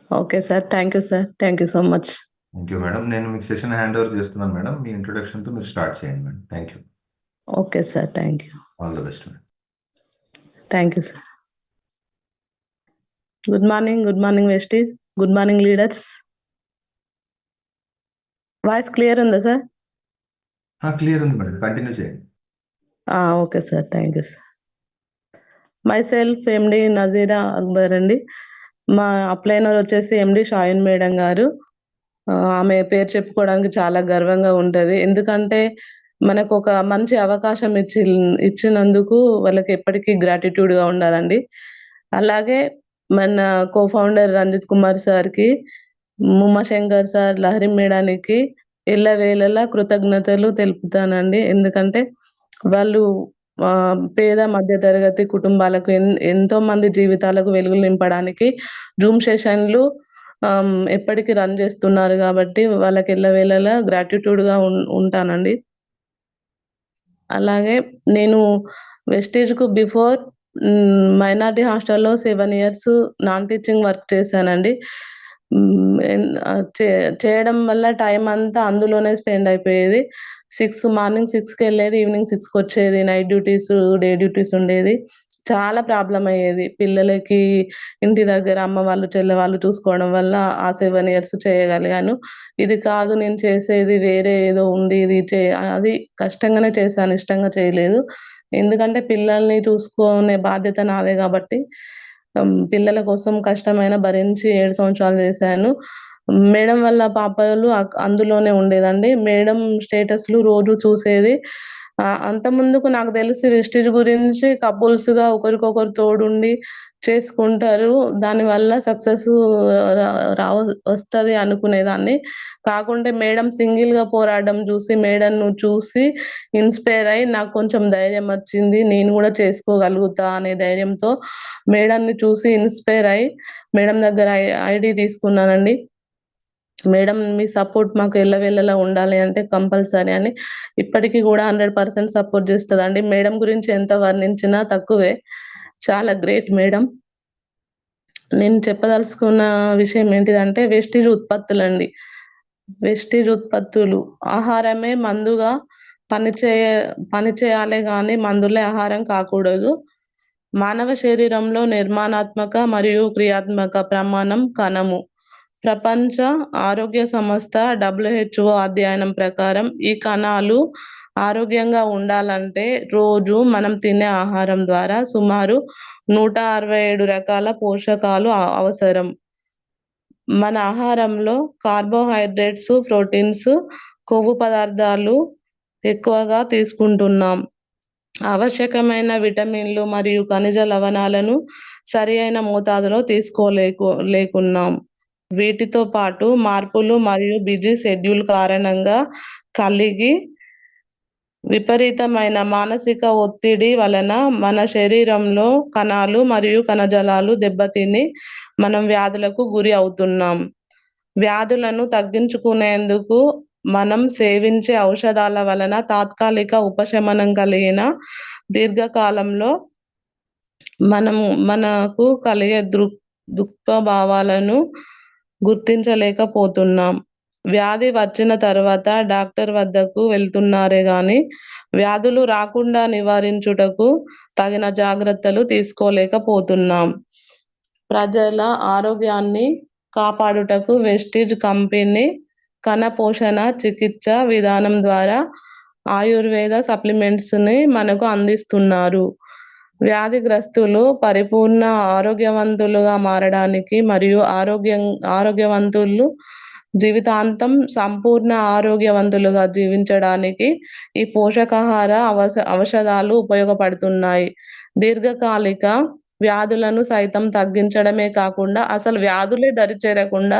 Okay sir. Thank you sir. Thank you so much. Thank you madam. నేను మీకు session hand over చేస్తున్నాను madam. మీ ఇంట్రొడక్షన్తో మీరు స్టార్ట్ చేయండి madam. Thank you. Okay sir. Thank you. All the best madam. Thank you sir. Good morning. Good morning Vestige. Good morning leaders. Voice clear ఉందా sir? Clear ఉంది madam, continue చేయండి. Okay sir. Thank you sir. Myself MD Nazeera Akbar అండి. మా అప్లైనర్ వచ్చేసి ఎండి Shine madam గారు. ఆమె పేరు చెప్పుకోవడానికి చాలా గర్వంగా ఉంటది. ఎందుకంటే మనకు ఒక మంచి అవకాశం ఇచ్చినందుకు వాళ్ళకి ఎప్పటికీ గ్రాటిట్యూడ్‌గా ఉండాలండి. అలాగే మన కో-ఫౌండర్ రంజిత్ కుమార్ సార్‌కి, ఉమాశంకర్ సార్, లహరి మేడానికి ఎల్లవేళలా కృతజ్ఞతలు తెలుపుతానండి. ఎందుకంటే వాళ్ళు పేద మధ్య తరగతి కుటుంబాలకు ఎంతో మంది జీవితాలకు వెలుగులు నింపడానికి జూమ్ సెషన్‌లు ఎప్పటికి రన్ చేస్తున్నారు గాబట్టి వాళ్ళకి ఎల్లవేళలా గ్రాటిట్యూడ్‌గా ఉంటానండి. అలాగే నేను వెస్టీజ్‌కు బిఫోర్ మైనారిటీ హాస్టల్‌లో 7 ఇయర్స్ నాన్ టీచింగ్ వర్క్ చేశానండి. హ్మ్. చేయడం వల్ల టైం అంతా అందులోనే స్పెండ్ అయిపోయేది. మార్నింగ్ 6కెళ్ళేది, ఈవినింగ్ 6కొచ్చేది. నైట్ డ్యూటీస్, డే డ్యూటీస్ ఉండేది. చాలా ప్రాబ్లమ్ అయ్యేది. పిల్లలకి ఇంటి దగ్గర అమ్మ వాళ్ళు, చెల్లె వాళ్ళు చూసుకోవడం వల్ల ఆ 7 ఇయర్స్ చేయగలిగాను. ఇది కాదు నేను చేసేది వేరే ఏదో ఉంది. అది కష్టంగానే చేశాను. ఇష్టంగా చేయలేదు. ఎందుకంటే పిల్లల్ని చూసుకునే బాధ్యత నాదే గాబట్టి పిల్లల కోసం కష్టమైనా భరించి 7 సంవత్సరాలు చేశాను. మేడం వాళ్ళ పాపలు అందులోనే ఉండేదండి. మేడం స్టేటస్‌లు రోజు చూసేది. అంతకుముందుకు నాకు తెలిసి వెస్టీజ్ గురించి కపుల్స్‌గా ఒకరికొకరు తోడుండి చేసుకుంటారు. దానివల్ల సక్సెస్ రా రావ వస్తది అనుకునేదాన్ని. కాకుంటే మేడం సింగిల్‌గా పోరాడడం చూసి, మేడంను చూసి ఇన్‌స్పైర్ అయ్యి నాకు కొంచెం ధైర్యం వచ్చింది. నేను గూడా చేసుకోగలుగుతా అనే ధైర్యంతో మేడంని చూసి ఇన్‌స్పైర్ అయ్యి మేడం దగ్గర ఐడీ తీసుకున్నానండి. మేడం మీ సపోర్ట్ మాకు ఎల్లవేళలా ఉండాలి అంటే కంపల్సరీ అని ఇప్పటికి గూడా 100% సపోర్ట్ చేస్తదండి. మేడం గురించి ఎంత వర్ణించినా తక్కువే. చాలా గ్రేట్ మేడం. నేను చెప్పదలుచుకున్న విషయం ఏంటిదంటే వెస్టీజ్ ఉత్పత్తులండి. వెస్టీజ్ ఉత్పత్తులు ఆహారమే మందుగా పనిచేయ పనిచేయాలే గానీ మందులే ఆహారం కాకూడదు. మానవ శరీరంలో నిర్మాణాత్మక మరియు క్రియాత్మక ప్రమాణం కణము. ప్రపంచ ఆరోగ్య సంస్థ WHO అధ్యయనం ప్రకారం ఈ కణాలు ఆరోగ్యంగా ఉండాలంటే రోజు మనం తినే ఆహారం ద్వారా సుమారు 167 రకాల పోషకాలు అవసరం. మన ఆహారంలో కార్బోహైడ్రేట్స్, ప్రోటీన్స్, కొవ్వు పదార్థాలు ఎక్కువగా తీసుకుంటున్నాం. ఆవశ్యకమైన విటమిన్లు మరియు ఖనిజ లవణాలను సరియైన మోతాదులో లేకున్నాం. వీటితో పాటు మార్పులు మరియు బిజీ షెడ్యూల్ కారణంగా కలిగి విపరీతమైన మానసిక ఒత్తిడి వలన మన శరీరంలో కణాలు మరియు కణజాలాలు దెబ్బతిని మనం వ్యాధులకు గురి అవుతున్నాం. వ్యాధులను తగ్గించుకునేందుకు మనం సేవించే ఔషధాల వలన తాత్కాలిక ఉపశమనం కలిగిన దీర్ఘకాలంలో మనకు కలిగే దుష్ప్రభావాలను గుర్తించలేకపోతున్నాం. వ్యాధి వచ్చిన తర్వాత డాక్టర్ వద్దకు వెళ్తున్నారే గానీ, వ్యాధులు రాకుండా నివారించుటకు తగిన జాగ్రత్తలు తీసుకోలేకపోతున్నాం. ప్రజల ఆరోగ్యాన్ని కాపాడుటకు వెస్టీజ్ కంపెనీ కణ పోషణ చికిత్స విధానం ద్వారా ఆయుర్వేద సప్లిమెంట్స్‌ని మనకు అందిస్తున్నారు. వ్యాధిగ్రస్తులు పరిపూర్ణ ఆరోగ్యవంతులుగా మారడానికి మరియు ఆరోగ్యవంతులు జీవితాంతం సంపూర్ణ ఆరోగ్యవంతులుగా జీవించడానికి ఈ పోషకాహార ఔషధాలు ఉపయోగపడుతున్నాయి. దీర్ఘకాలిక వ్యాధులను సైతం తగ్గించడమే కాకుండా అసలు వ్యాధులే దరిచేరకుండా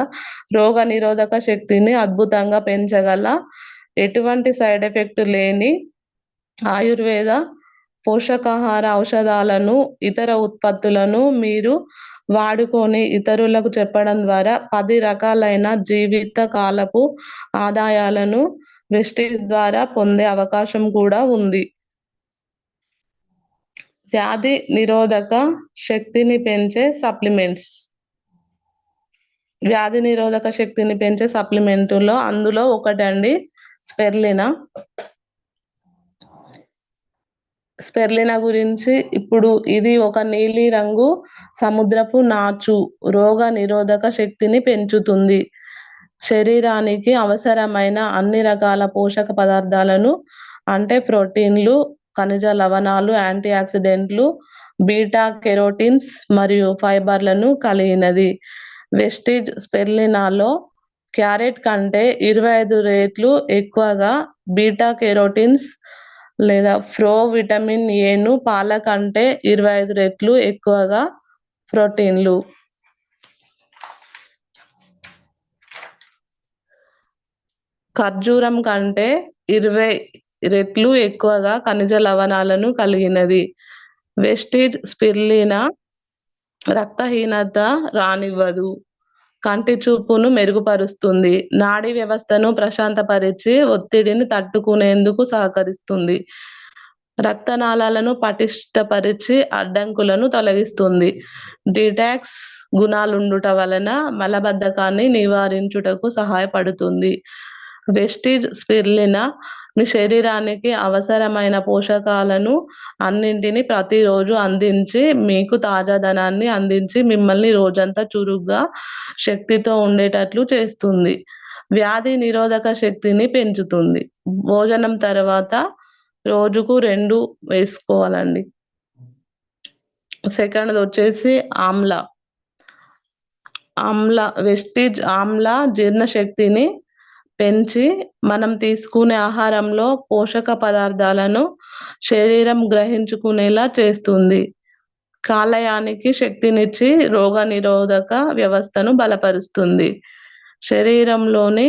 రోగనిరోధక శక్తిని అద్భుతంగా పెంచగల ఎటువంటి సైడ్ ఎఫెక్ట్ లేని ఆయుర్వేద పోషకాహార ఔషధాలను, ఇతర ఉత్పత్తులను మీరు వాడుకొని ఇతరులకు చెప్పడం ద్వారా 10 రకాలైన జీవిత కాలపు ఆదాయాలను వెస్టీజ్ ద్వారా పొందే అవకాశం కూడా ఉంది. వ్యాధి నిరోధక శక్తిని పెంచే సప్లిమెంట్స్. వ్యాధి నిరోధక శక్తిని పెంచే సప్లిమెంటులో అందులో ఒకటండి స్పెర్లినా. స్పెర్లినా గురించి ఇప్పుడు ఇది ఒక నీలి రంగు సముద్రపు నాచు రోగ నిరోధక శక్తిని పెంచుతుంది. శరీరానికి అవసరమైన అన్ని రకాల పోషక పదార్థాలను అంటే ప్రోటీన్లు, ఖనిజ లవణాలు, యాంటీ ఆక్సిడెంట్లు, బీటా కెరోటిన్స్ మరియు ఫైబర్లను కలిగినది. వెస్టిజ్ స్పెర్లినాలో క్యారెట్ కంటే 25 రెట్లు ఎక్కువగా బీటా కెరోటిన్స్ లేదా విటమిన్ ఏను, పాల కంటే 25 రెట్లు ఎక్కువగా ప్రోటీన్లు. ఖర్జూరం కంటే 20 రెట్లు ఎక్కువగా ఖనిజ లవణాలను కలిగినది. వెస్టిజ్ స్పిర్లినా రక్తహీనత రానివ్వదు, కంటి చూపును మెరుగుపరుస్తుంది, నాడీ వ్యవస్థను ప్రశాంతపరిచి ఒత్తిడిని తట్టుకునేందుకు సహకరిస్తుంది, రక్తనాళాలను పటిష్టపరిచి అడ్డంకులను తొలగిస్తుంది, డిటాక్స్ గుణాలుండుట వలన మలబద్ధకాన్ని నివారించుటకు సహాయపడుతుంది. వెస్టిజ్ స్పిర్లినా మీ శరీరానికి అవసరమైన పోషకాలను అన్నింటినీ ప్రతిరోజు అందించి మీకు తాజాదనాన్ని అందించి మిమ్మల్ని రోజంతా చురుగ్గా శక్తితో ఉండేటట్లు చేస్తుంది. వ్యాధి నిరోధక శక్తిని పెంచుతుంది. భోజనం తర్వాత రోజుకు 2 వేసుకోవాలండి. సెకండ్ది వచ్చేసి ఆమ్లా. వెస్టిజ్ ఆమ్లా జీర్ణశక్తిని పెంచి మనం తీసుకునే ఆహారంలో పోషక పదార్థాలను శరీరం గ్రహించుకునేలా చేస్తుంది. కాలేయానికి శక్తినిచ్చి రోగ నిరోధక వ్యవస్థను బలపరుస్తుంది. శరీరంలోని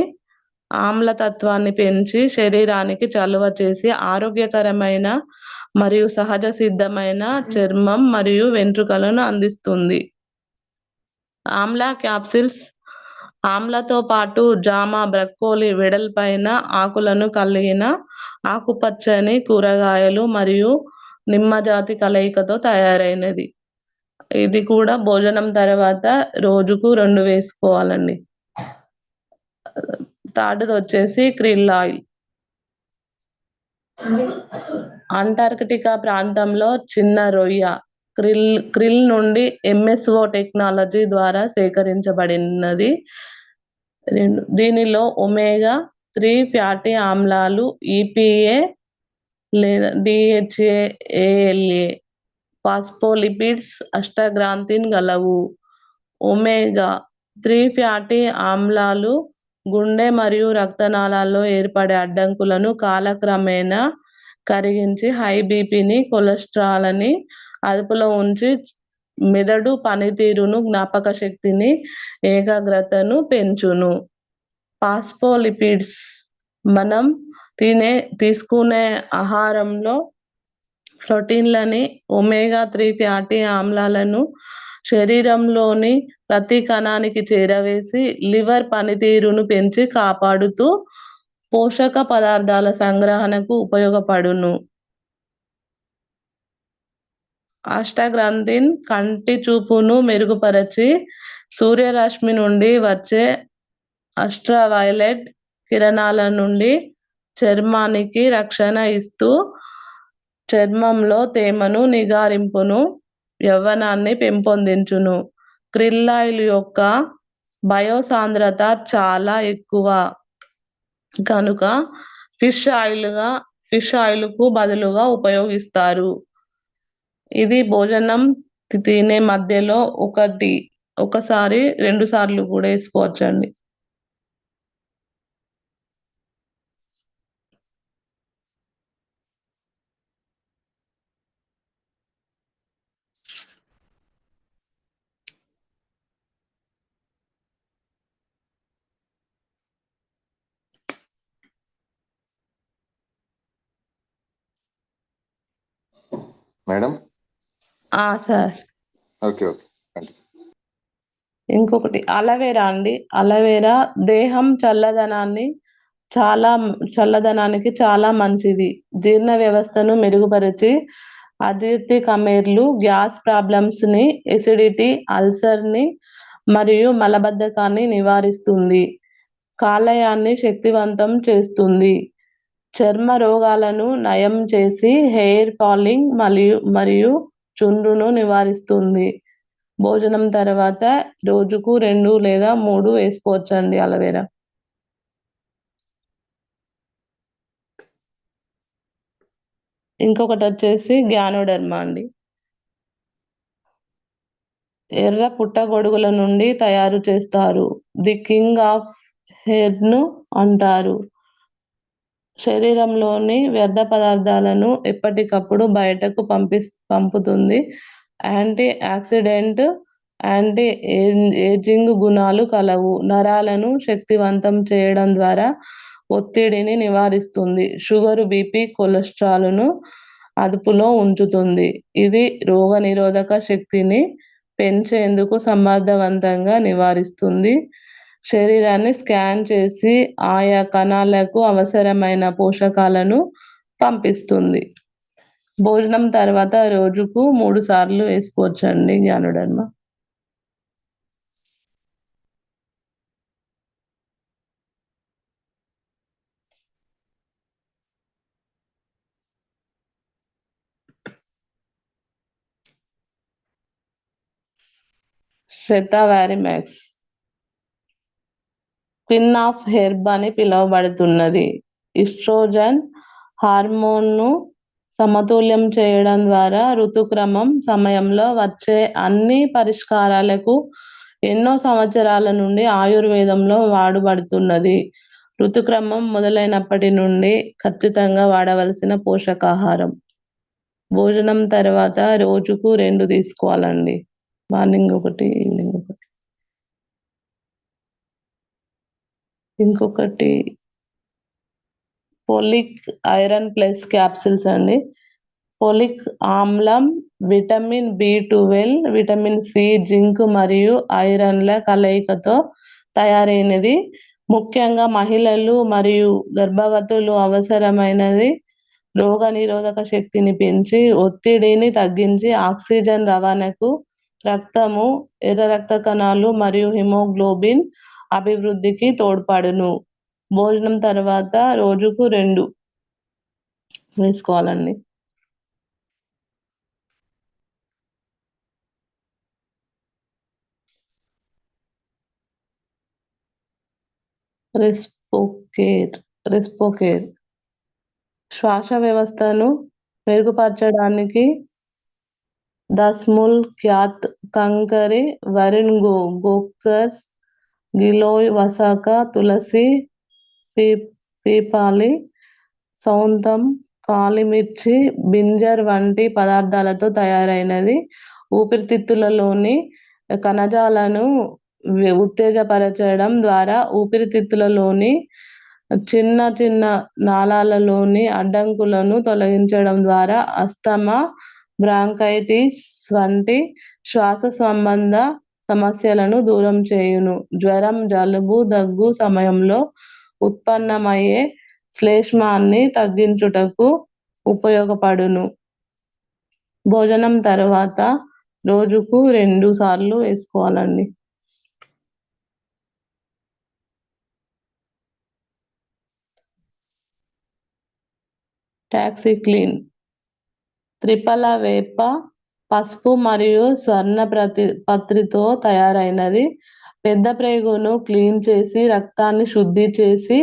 ఆమ్లతత్వాన్ని పెంచి శరీరానికి చలువ చేసి ఆరోగ్యకరమైన మరియు సహజ సిద్ధమైన చర్మం మరియు వెంట్రుకలను అందిస్తుంది. ఆమ్లా క్యాప్సిల్స్ ఆమ్లతో పాటు జామ, బ్రొక్కోలి వెడల్పైన ఆకులను కలిగిన ఆకుపచ్చని కూరగాయలు మరియు నిమ్మజాతి కలయికతో తయారైనది. ఇది కూడా భోజనం తర్వాత రోజుకు 2 వేసుకోవాలండి. థర్డ్‌ది వచ్చేసి krill ఆయిల్. అంటార్కిటికా ప్రాంతంలో చిన్న రొయ్య krill నుండి MSO టెక్నాలజీ ద్వారా సేకరించబడినది. దీనిలో ఒమేగా 3 ఫ్యాటీ ఆమ్లాలు, EPA లేదా DHA, ALA, ఫాస్ఫోలిపిడ్స్, అష్టాగ్రాంథిన్ గలవు. ఒమేగా 3 ఫ్యాటీ ఆమ్లాలు గుండె మరియు రక్తనాళాల్లో ఏర్పడే అడ్డంకులను కాలక్రమేణా కరిగించి హై బీపీని, కొలెస్ట్రాల్ని అదుపులో ఉంచి మెదడు పనితీరును, జ్ఞాపక శక్తిని, ఏకాగ్రతను పెంచును. ఫాస్ఫోలిపిడ్స్ మనం తీసుకునే ఆహారంలో ప్రోటీన్లని, ఒమేగా 3 ఫ్యాటీ ఆమ్లాలను శరీరంలోని ప్రతి కణానికి చేరవేసి లివర్ పనితీరును పెంచి కాపాడుతూ పోషక పదార్థాల సంగ్రహణకు ఉపయోగపడును. అష్టాగ్రాంథిన్ కంటి చూపును మెరుగుపరచి సూర్యరశ్మి నుండి వచ్చే అల్ట్రావైలెట్ కిరణాల నుండి చర్మానికి రక్షణ ఇస్తూ చర్మంలో తేమను, నిగారింపును, యవ్వనాన్ని పెంపొందించును. krill ఆయిల్ యొక్క బయోసాంద్రత చాలా ఎక్కువ కనుక ఫిష్ ఆయిల్‌కు బదులుగా ఉపయోగిస్తారు. ఇది భోజనం తినే మధ్యలో ఒకసారి 2 సార్లు కూడా వేసుకోవచ్చండి. Madam sir. ఓకే. ఇంకొకటి అలోవెరా అండి. అలోవెరా దేహం చల్లదనానికి చాలా మంచిది. జీర్ణ వ్యవస్థను మెరుగుపరిచి అజీర్తి కమేర్లు, గ్యాస్ ప్రాబ్లమ్స్‌ని, ఎసిడిటీ, అల్సర్‌ని మరియు మలబద్ధకాన్ని నివారిస్తుంది. కాలేయాన్ని శక్తివంతం చేస్తుంది. చర్మ రోగాలను నయం చేసి హెయిర్ ఫాలింగ్ మరియు చుండ్రును నివారిస్తుంది. భోజనం తర్వాత రోజుకు 2 లేదా 3 వేసుకోవచ్చండి అలోవెరా. ఇంకొకటొచ్చేసి గ్యానోడర్మా అండి. ఎర్ర పుట్టగొడుగుల నుండి తయారు చేస్తారు. ది కింగ్ ఆఫ్ హెయిర్‌ను అంటారు. శరీరంలోని వ్యర్థ పదార్థాలను ఎప్పటికప్పుడు బయటకు పంపుతుంది. యాంటీ ఆక్సిడెంట్, యాంటీ ఏజింగ్ గుణాలు కలవు. నరాలను శక్తివంతం చేయడం ద్వారా ఒత్తిడిని నివారిస్తుంది. షుగరు, బీపీ, కొలెస్ట్రాల్‌ను అదుపులో ఉంచుతుంది. ఇది రోగనిరోధక శక్తిని పెంచేందుకు సమర్థవంతంగా నివారిస్తుంది. శరీరాన్ని స్కాన్ చేసి ఆయా కణాలకు అవసరమైన పోషకాలను పంపిస్తుంది. భోజనం తర్వాత రోజుకు 3 సార్లు వేసుకోవచ్చండి గ్యానోడర్మా. శ్వేతవారిమాక్స్ క్వీన్ ఆఫ్ హెర్బ్ అని పిలువబడుతున్నది. ఈస్ట్రోజన్ హార్మోన్‌ను సమతుల్యం చేయడం ద్వారా ఋతుక్రమం సమయంలో వచ్చే అన్ని పరిష్కారాలకు ఎన్నో సంవత్సరాల నుండి ఆయుర్వేదంలో వాడబడుతున్నది. ఋతుక్రమం మొదలైనప్పటి నుండి ఖచ్చితంగా వాడవలసిన పోషకాహారం. భోజనం తర్వాత రోజుకు 2 తీసుకోవాలండి. మార్నింగ్ ఒకటి, ఈవినింగ్ ఒకటి. ఇంకొకటి ఫోలిక్ ఐరన్ ప్లస్ క్యాప్సూల్స్ అండి. ఫోలిక్ ఆమ్లం, vitamin B12, vitamin C, zinc మరియు ఐరన్‌ల కలయికతో తయారైనది. ముఖ్యంగా మహిళలు మరియు గర్భవతులు అవసరమైనది. రోగనిరోధక శక్తిని పెంచి, ఒత్తిడిని తగ్గించి, ఆక్సిజన్ రవాణాకు, రక్తము, ఎర్ర రక్త కణాలు మరియు హిమోగ్లోబిన్ అభివృద్ధికి తోడ్పడును. భోజనం తర్వాత రోజుకు 2 వేసుకోవాలండి. రెస్పోకేర్ శ్వాస వ్యవస్థను మెరుగుపరచడానికి దస్ముల్, క్యాత్, కంకరి, వరుణ్ గోక్సర్స్, గిలోయ్, వసాక, తులసి, పీపాలి, సౌంతం, కాలిమిర్చి, బింజర్ వంటి పదార్థాలతో తయారైనది. ఊపిరితిత్తులలోని కణజాలను ఉత్తేజపరచడం ద్వారా ఊపిరితిత్తులలోని చిన్న చిన్న నాళాలలోని అడ్డంకులను తొలగించడం ద్వారా ఆస్తమా, బ్రాంకైటిస్ వంటి శ్వాస సంబంధ సమస్యలను దూరం చేయును. జ్వరం, జలుబు, దగ్గు సమయంలో ఉత్పన్నమయ్యే శ్లేష్మాన్ని తగ్గించుటకు ఉపయోగపడును. భోజనం తర్వాత రోజుకు 2 సార్లు వేసుకోవాలండి. టాక్సిక్లిన్ త్రిఫల వేప, పసుపు మరియు స్వర్ణ పత్రితో తయారైనది. పెద్ద ప్రేగును క్లీన్ చేసి, రక్తాన్ని శుద్ధి చేసి,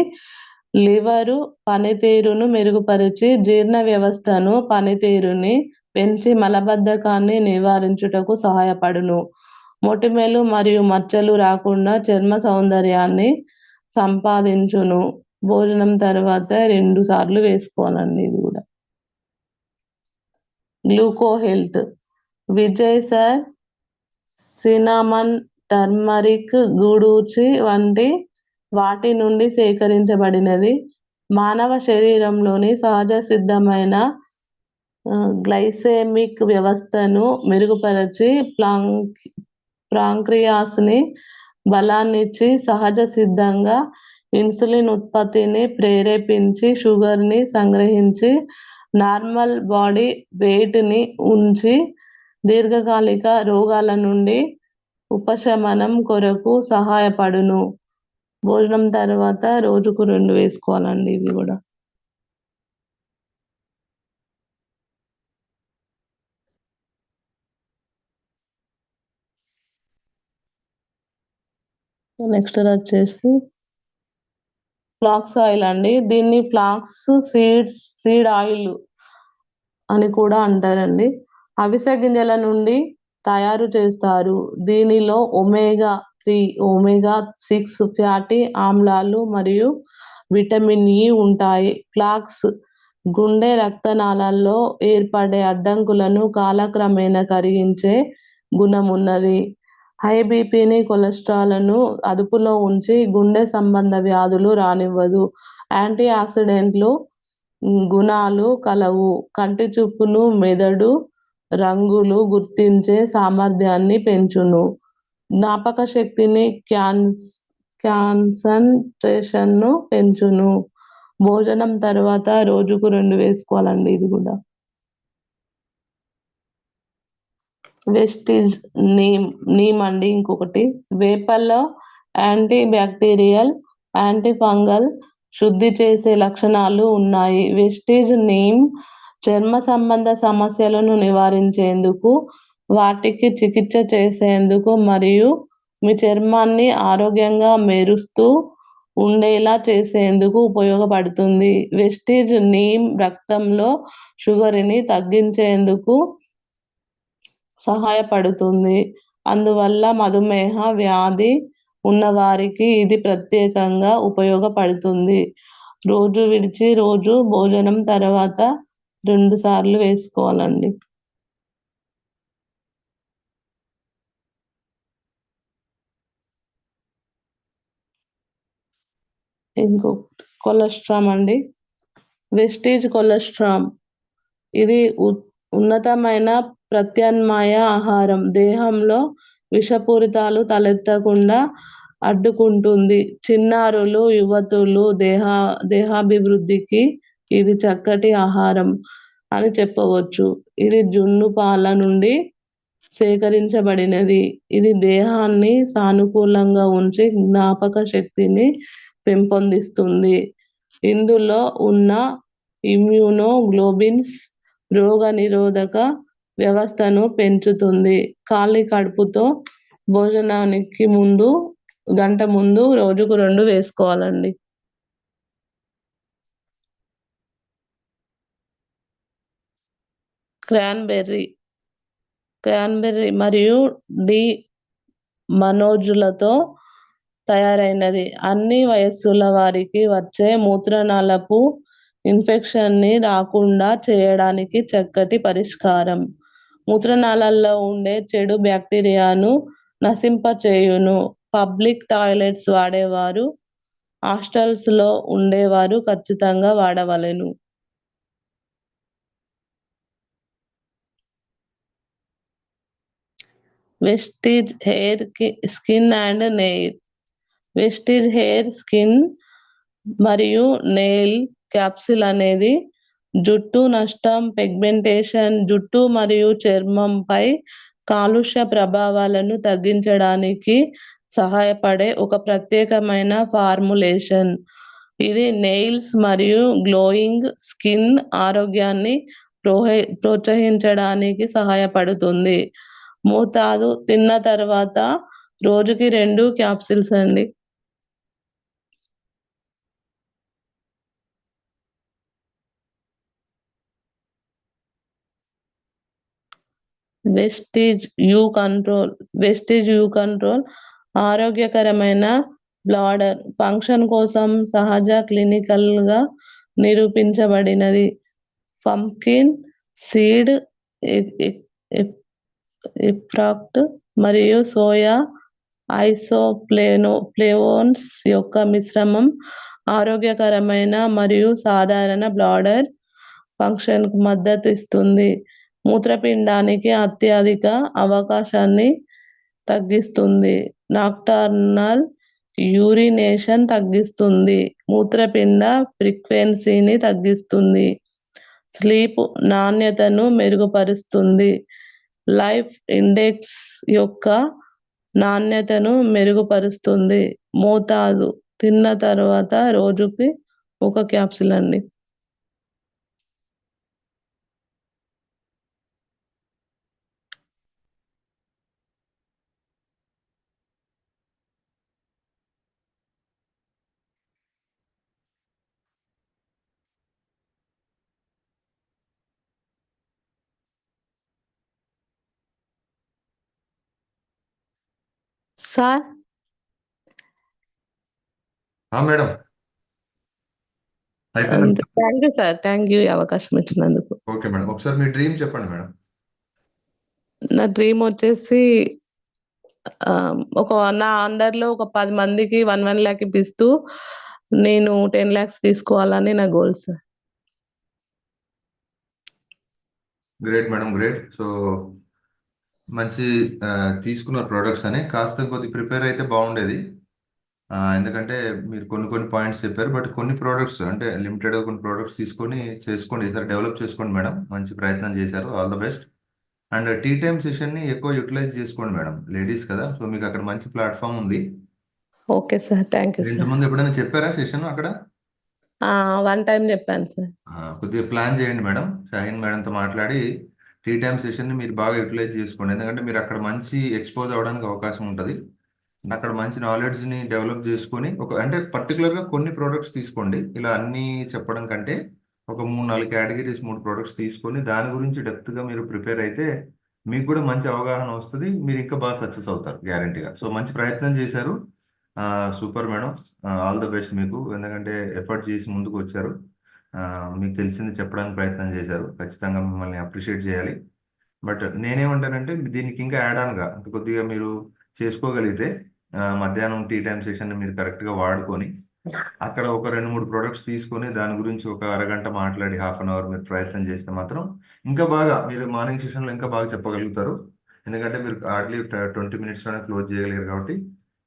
లివరు పనితీరును మెరుగుపరిచి, జీర్ణ వ్యవస్థను పనితీరుని పెంచి, మలబద్ధకాన్ని నివారించుటకు సహాయపడును. మొటిమలు మరియు మచ్చలు రాకుండా చర్మ సౌందర్యాన్ని సంపాదించును. భోజనం తర్వాత 2 సార్లు వేసుకోవాలండి ఇది కూడా. గ్లూకో హెల్త్ విజయ్ సార్ సినామన్, టర్మరిక్, గూడూచి వంటి వాటి నుండి సేకరించబడినది. మానవ శరీరంలోని సహజ సిద్ధమైన గ్లైసెమిక్ వ్యవస్థను మెరుగుపరచి, పాంక్రియాస్‌ని బలాన్నిచ్చి, సహజ సిద్ధంగా ఇన్సులిన్ ఉత్పత్తిని ప్రేరేపించి, షుగర్‌ని సంగ్రహించి, నార్మల్ బాడీ వెయిట్‌ని ఉంచి, దీర్ఘకాలిక రోగాల నుండి ఉపశమనం కొరకు సహాయపడును. భోజనం తర్వాత రోజుకు 2 వేసుకోవాలండి ఇవి కూడా. నెక్స్ట్ వచ్చేసి ఫ్లాక్స్ ఆయిల్ అండి. దీన్ని ఫ్లాక్స్ సీడ్ ఆయిల్ అని కూడా అంటారండి. అవిసె గింజల నుండి తయారు చేస్తారు. దీనిలో ఒమేగా 3, ఒమేగా 6 ఫ్యాటీ ఆమ్లాలు మరియు విటమిన్ ఇ ఉంటాయి. ఫ్లాక్స్ గుండె రక్తనాళాల్లో ఏర్పడే అడ్డంకులను కాలక్రమేణా కరిగించే గుణమున్నది. హై బీపీని, కొలెస్ట్రాల్‌ను అదుపులో ఉంచి గుండె సంబంధ వ్యాధులు రానివ్వదు. యాంటీ ఆక్సిడెంట్లు గుణాలు కలవు. కంటి చూపును, మెదడు రంగులు గుర్తించే సామర్థ్యాన్ని పెంచును. జ్ఞాపక శక్తిని, కాన్సంట్రేషన్‌ను పెంచును. భోజనం తర్వాత రోజుకు 2 వేసుకోవాలండి ఇది కూడా. వెస్టిజ్ నీమ్ అండి ఇంకొకటి. వేపల్లో యాంటీ బ్యాక్టీరియల్, యాంటీ ఫంగల్, శుద్ధి చేసే లక్షణాలు ఉన్నాయి. వెస్టిజ్ నీమ్ చర్మ సంబంధ సమస్యలను నివారించేందుకు, వాటికి చికిత్స చేసేందుకు మరియు మీ చర్మాన్ని ఆరోగ్యంగా మెరుస్తూ ఉండేలా చేసేందుకు ఉపయోగపడుతుంది. వెస్టిజ్ నీమ్ రక్తంలో షుగర్‌ని తగ్గించేందుకు సహాయపడుతుంది. అందువల్ల మధుమేహ వ్యాధి ఉన్నవారికి ఇది ప్రత్యేకంగా ఉపయోగపడుతుంది. రోజు విడిచి రోజు భోజనం తర్వాత 2 సార్లు వేసుకోవాలండి. కొలెస్ట్రాల్ అండి. వెస్టిజ్ కొలెస్ట్రాల్ ఇది ఉన్నతమైన ప్రత్యామ్నాయ ఆహారం. దేహంలో విషపూరితాలు తలెత్తకుండా అడ్డుకుంటుంది. చిన్నారులు, యువతులు దేహాభివృద్ధికి ఇది చక్కటి ఆహారం అని చెప్పవచ్చు. ఇది జున్ను పాల నుండి సేకరించబడినది. ఇది దేహాన్ని సానుకూలంగా ఉంచి జ్ఞాపక శక్తిని పెంపొందిస్తుంది. ఇందులో ఉన్న ఇమ్యూనోగ్లోబిన్స్ రోగనిరోధక వ్యవస్థను పెంచుతుంది. ఖాళీ కడుపుతో భోజనానికి గంట ముందు రోజుకు 2 వేసుకోవాలండి. క్రాన్‌బెర్రీ మరియు డి మనోజులతో తయారైనది. అన్ని వయస్సుల వారికి వచ్చే మూత్రనాళపు ఇన్ఫెక్షన్‌ని రాకుండా చేయడానికి చక్కటి పరిష్కారం. మూత్రనాళాల్లో ఉండే చెడు బ్యాక్టీరియాను నశింపచేయును. పబ్లిక్ టాయిలెట్స్ వాడేవారు, హాస్టల్స్‌లో ఉండేవారు ఖచ్చితంగా వాడవలెను. Vestige hair skin and nail. Vestige hair, skin మరియు నెయిల్ క్యాప్సిల్ అనేది జుట్టు నష్టం, పిగ్మెంటేషన్, జుట్టు మరియు చర్మంపై కాలుష్య ప్రభావాలను తగ్గించడానికి సహాయపడే ఒక ప్రత్యేకమైన ఫార్ములేషన్. ఇది నెయిల్స్ మరియు గ్లోయింగ్ స్కిన్ ఆరోగ్యాన్ని ప్రోత్సహించడానికి సహాయపడుతుంది. మోతాదు తిన్న తర్వాత రోజుకి 2 క్యాప్సిల్స్ అండి. వెస్టిజ్ యూ కంట్రోల్ ఆరోగ్యకరమైన బ్లాడర్ ఫంక్షన్ కోసం సహజ క్లినికల్‌గా నిరూపించబడినది. పంప్కిన్ సీడ్ ఎక్స్ట్రాక్ట్ మరియు సోయా ఐసోఫ్లేవోన్స్ యొక్క మిశ్రమం ఆరోగ్యకరమైన మరియు సాధారణ బ్లాడర్ ఫంక్షన్‌కు మద్దతు ఇస్తుంది. మూత్రపిండానికి అత్యధిక అవకాశాన్ని తగ్గిస్తుంది. నాక్టర్నల్ యూరినేషన్ తగ్గిస్తుంది. మూత్రపిండ ఫ్రీక్వెన్సీని తగ్గిస్తుంది. స్లీప్ నాణ్యతను మెరుగుపరుస్తుంది. లైఫ్ ఇండెక్స్ యొక్క నాణ్యతను మెరుగుపరుస్తుంది. మోతాదు తిన్న తర్వాత రోజుకి ఒక క్యాప్సూల్ అండి. సార్ మేడం అయిపోయింది. Thank you sir. Thank you ఈ అవకాశం ఇచ్చినందుకు. ఓకే మేడం, ఒకసారి మీ డ్రీమ్ చెప్పండి మేడం. నా డ్రీమ్ వచ్చేసి ఒక నా అండర్‌లో ఒక 10 మందికి 1 లాక్ ఇప్పిస్తూ నేను 10 లాక్స్ తీసుకోవాలని నా goal sir. Great madam, great. So మంచి తీసుకున్న ప్రొడక్ట్స్ అని కాస్త కొద్ది ప్రిపేర్ అయితే బాగుండేది. ఎందుకంటే మీరు కొన్ని కొన్ని పాయింట్స్ చెప్పారు, బట్ కొన్ని ప్రోడక్ట్స్ అంటే లిమిటెడ్గా కొన్ని ప్రోడక్ట్స్ తీసుకొని చేసుకోండి, ఈసారి డెవలప్ చేసుకోండి మేడం. మంచి ప్రయత్నం చేశారు, all the best. And tea time సెషన్ని ఎక్కువ యూటిలైజ్ చేసుకోండి మేడం, లేడీస్ కదా, సో మీకు అక్కడ మంచి ప్లాట్ఫామ్ ఉంది. Okay sir. థ్యాంక్ యూ మీరు సార్. ఇంతకుముందు ఎప్పుడైనా చెప్పారా సెషన్ అక్కడ? 1 టైమ్ చెప్పాను సార్. కొద్దిగా ప్లాన్ చేయండి మేడం, షాహీన్ మేడంతో మాట్లాడి టీ టైమ్ సెషన్ని మీరు బాగా యూటిలైజ్ చేసుకోండి. ఎందుకంటే మీరు అక్కడ మంచి ఎక్స్పోజ్ అవ్వడానికి అవకాశం ఉంటుంది. అక్కడ మంచి నాలెడ్జ్ని డెవలప్ చేసుకొని అంటే పర్టికులర్గా కొన్ని ప్రోడక్ట్స్ తీసుకోండి. ఇలా అన్నీ చెప్పడం కంటే ఒక 3-4 కేటగిరీస్ 3 ప్రోడక్ట్స్ తీసుకొని దాని గురించి డెప్త్గా మీరు ప్రిపేర్ అయితే మీకు కూడా మంచి అవగాహన వస్తుంది. మీరు ఇంకా బాగా సక్సెస్ అవుతారు గ్యారంటీగా. సో మంచి ప్రయత్నం చేశారు, super madam. All the best మీకు, ఎందుకంటే ఎఫర్ట్ చేసి ముందుకు వచ్చారు. మీకు తెలిసింది చెప్పడానికి ప్రయత్నం చేశారు, ఖచ్చితంగా మిమ్మల్ని అప్రిషియేట్ చేయాలి. బట్ నేనేమంటానంటే దీనికి ఇంకా యాడ్ ఆన్గా కొద్దిగా మీరు చేసుకోగలిగితే మధ్యాహ్నం టీ టైం సెషన్ మీరు కరెక్ట్గా వాడుకొని అక్కడ ఒక 2-3 ప్రొడక్ట్స్ తీసుకొని దాని గురించి ఒక అరగంట మాట్లాడి హాఫ్ అన్ అవర్ మీరు ప్రయత్నం చేస్తే మాత్రం ఇంకా బాగా మీరు మార్నింగ్ సెషన్లో ఇంకా బాగా చెప్పగలుగుతారు. ఎందుకంటే మీరు హార్డ్లీ 20 మినిట్స్లోనే క్లోజ్ చేయగలిగారు కాబట్టి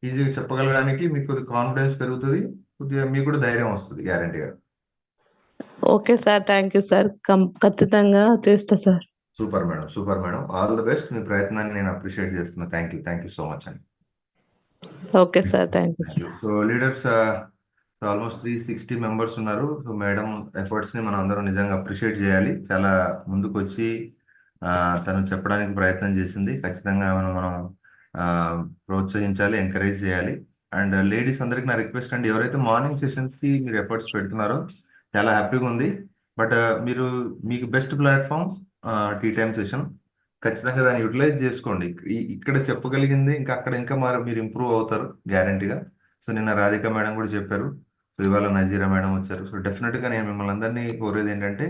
ఈజీగా చెప్పగలడానికి మీకు కొద్దిగా కాన్ఫిడెన్స్ పెరుగుతుంది, కొద్దిగా మీకు కూడా ధైర్యం వస్తుంది గ్యారంటీగా. Okay sir. Thank you sir. ఖచ్చితంగా చేస్తా sir. Super madam, super madam, all the best. మీ ప్రయత్నాన్ని నేను అప్రిషియేట్ చేస్తున్నా. థ్యాంక్ యూ సో మచ్ అండి. Okay sir. Thank you sir. So leaders almost 360 members ఉన్నారు. సో మేడం ఎఫర్ట్స్ని మనం అందరం నిజంగా అప్రిషియేట్ చేయాలి. చాలా ముందుకు వచ్చి తను చెప్పడానికి ప్రయత్నం చేసింది. ఖచ్చితంగా మనం ప్రోత్సహించాలి, ఎంకరేజ్ చేయాలి. అండ్ లేడీస్ అందరికి నా రిక్వెస్ట్ అండి, ఎవరైతే మార్నింగ్ సెషన్స్కి మీరు ఎఫర్ట్స్ పెడుతున్నారో చాలా హ్యాపీగా ఉంది. బట్ మీకు best platform tea time session, ఖచ్చితంగా దాన్ని యూటిలైజ్ చేసుకోండి. ఇక్కడ చెప్పగలిగింది ఇంకా అక్కడ ఇంకా మీరు ఇంప్రూవ్ అవుతారు గ్యారంటీగా. సో నిన్న రాధిక మేడం కూడా చెప్పారు, సో ఇవాళ నజీరా మేడం వచ్చారు. సో డెఫినెట్గా నేను మిమ్మల్ని అందరినీ కోరేది ఏంటంటే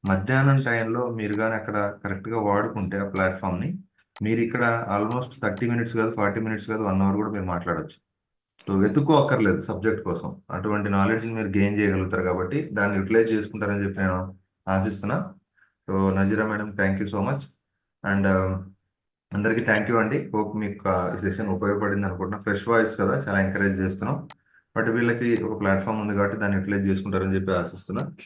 మధ్యాహ్నం టైంలో మీరు కానీ అక్కడ కరెక్ట్గా వాడుకుంటే ఆ ప్లాట్ఫామ్ని, మీరు ఇక్కడ ఆల్మోస్ట్ 30 మినిట్స్ కాదు, 40 మినిట్స్ కాదు, 1 అవర్ కూడా మీరు మాట్లాడచ్చు. సో వెతుక్కో అక్కర్లేదు సబ్జెక్ట్ కోసం, అటువంటి నాలెడ్జ్ని మీరు గెయిన్ చేయగలుగుతారు. కాబట్టి దాన్ని యూటిలైజ్ చేసుకుంటారని చెప్పి నేను ఆశిస్తున్నా. So Nazeera madam, thank you so much. And అందరికీ థ్యాంక్ యూ అండి. హోప్ మీకు ఈ సెషన్ ఉపయోగపడింది అనుకుంటున్నా. ఫ్రెష్ వాయిస్ కదా, చాలా ఎంకరేజ్ చేస్తున్నాం. బట్ వీళ్ళకి ఒక ప్లాట్ఫామ్ ఉంది కాబట్టి దాన్ని యూటిలైజ్ చేసుకుంటారని చెప్పి ఆశిస్తున్నా.